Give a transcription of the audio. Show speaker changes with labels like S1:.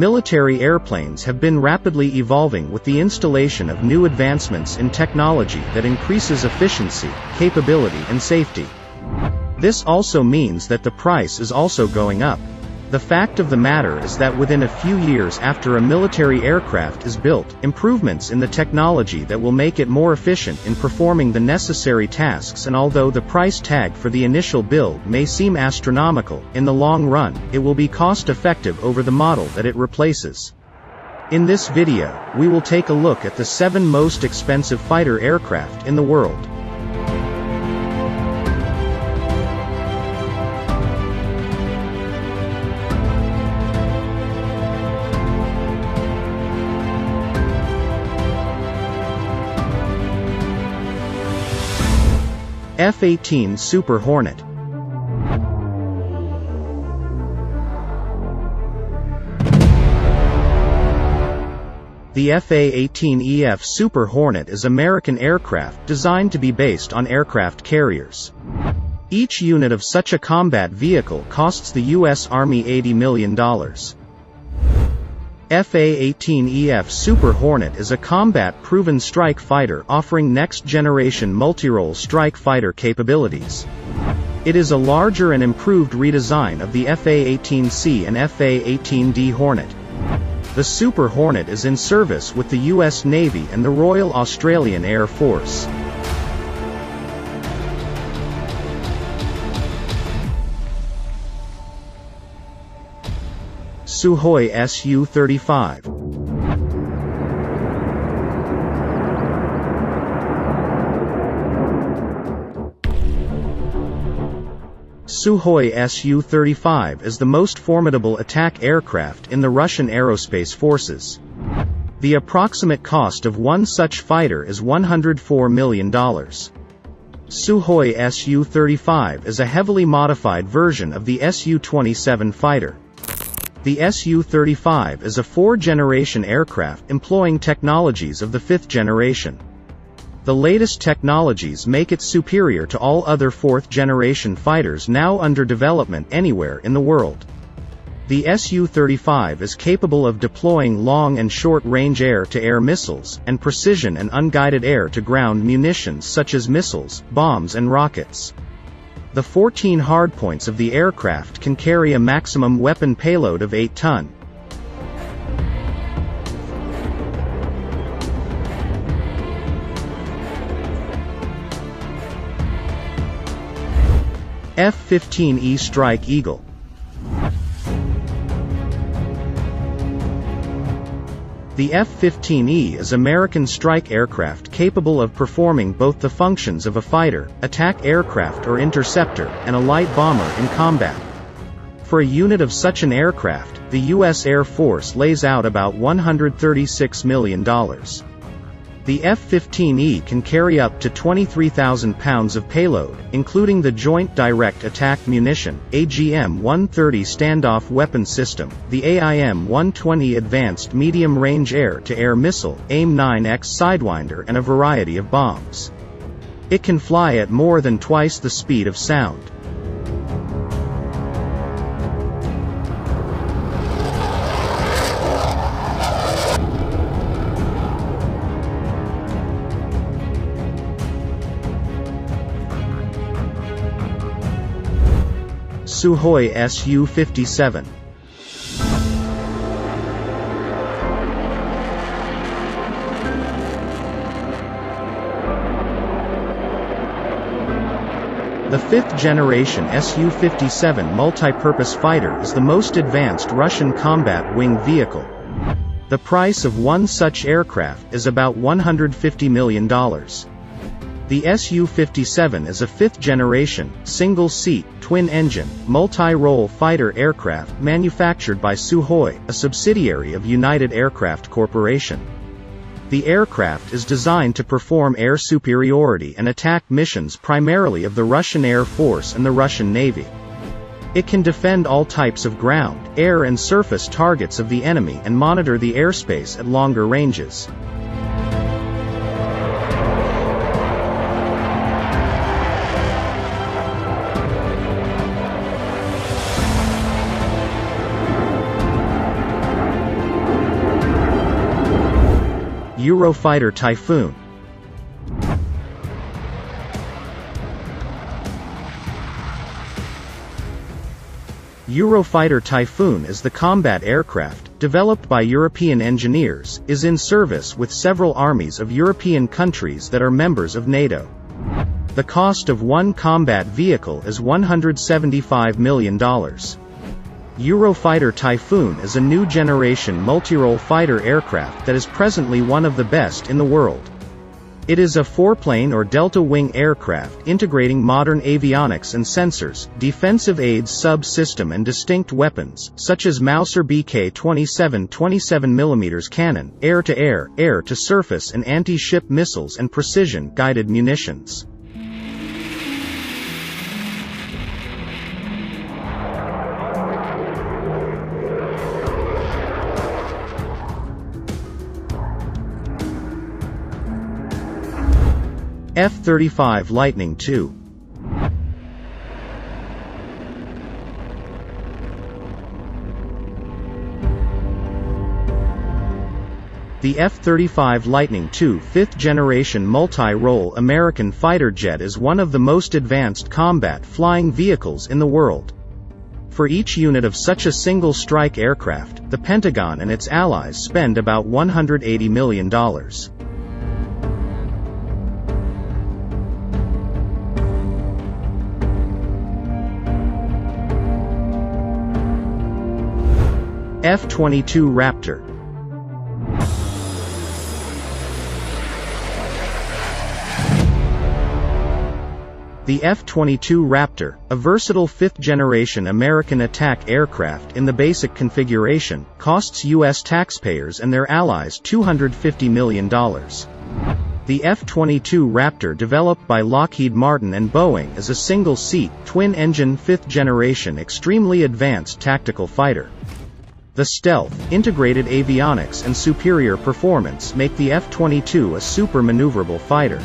S1: military airplanes have been rapidly evolving with the installation of new advancements in technology that increases efficiency, capability and safety. This also means that the price is also going up. The fact of the matter is that within a few years after a military aircraft is built, improvements in the technology that will make it more efficient in performing the necessary tasks, and although the price tag for the initial build may seem astronomical, in the long run, it will be cost-effective over the model that it replaces. In this video, we will take a look at the 7 most expensive fighter aircraft in the world. F-18 Super Hornet. The F-18EF Super Hornet is American aircraft designed to be based on aircraft carriers. Each unit of such a combat vehicle costs the U.S. Army $80 million. F-18EF Super Hornet is a combat-proven strike fighter offering next-generation multi-role strike fighter capabilities. It is a larger and improved redesign of the F-18C and F-18D Hornet. The Super Hornet is in service with the U.S. Navy and the Royal Australian Air Force. Sukhoi Su-35. Sukhoi Su-35 is the most formidable attack aircraft in the Russian aerospace forces. The approximate cost of one such fighter is $104 million. Sukhoi Su-35 is a heavily modified version of the Su-27 fighter. The Su-35 is a 4th-generation aircraft employing technologies of the 5th generation. The latest technologies make it superior to all other 4th-generation fighters now under development anywhere in the world. The Su-35 is capable of deploying long and short-range air-to-air missiles, and precision and unguided air-to-ground munitions such as missiles, bombs and rockets. The 14 hardpoints of the aircraft can carry a maximum weapon payload of 8 tons. F-15E Strike Eagle. The F-15E is American strike aircraft capable of performing both the functions of a fighter, attack aircraft or interceptor, and a light bomber in combat. For a unit of such an aircraft, the U.S. Air Force lays out about $136 million. The F-15E can carry up to 23,000 pounds of payload, including the Joint Direct Attack Munition, AGM-130 Standoff Weapon System, the AIM-120 Advanced Medium-Range Air-to-Air Missile, AIM-9X Sidewinder and a variety of bombs. It can fly at more than twice the speed of sound. Sukhoi Su-57. The 5th-generation Su-57 multi-purpose fighter is the most advanced Russian combat wing vehicle. The price of one such aircraft is about $150 million. The Su-57 is a 5th-generation, single-seat, twin-engine, multi-role fighter aircraft manufactured by Sukhoi, a subsidiary of United Aircraft Corporation. The aircraft is designed to perform air superiority and attack missions primarily of the Russian Air Force and the Russian Navy. It can defend all types of ground, air and surface targets of the enemy and monitor the airspace at longer ranges. Eurofighter Typhoon. Eurofighter Typhoon is the combat aircraft, developed by European engineers, is in service with several armies of European countries that are members of NATO. The cost of one combat vehicle is $175 million. Eurofighter Typhoon is a new generation multirole fighter aircraft that is presently one of the best in the world. It is a 4-plane or delta-wing aircraft integrating modern avionics and sensors, defensive aids sub-system and distinct weapons, such as Mauser Bk-27 27mm cannon, air-to-air, air-to-surface and anti-ship missiles and precision-guided munitions. F-35 Lightning II. The F-35 Lightning II fifth-generation multi-role American fighter jet is one of the most advanced combat flying vehicles in the world. For each unit of such a single strike aircraft, the Pentagon and its allies spend about $180 million. F-22 Raptor. The F-22 Raptor, a versatile fifth-generation American attack aircraft in the basic configuration, costs U.S. taxpayers and their allies $250 million. The F-22 Raptor, developed by Lockheed Martin and Boeing, is a single-seat, twin-engine fifth-generation extremely advanced tactical fighter. The stealth, integrated avionics and superior performance make the F-22 a super maneuverable fighter.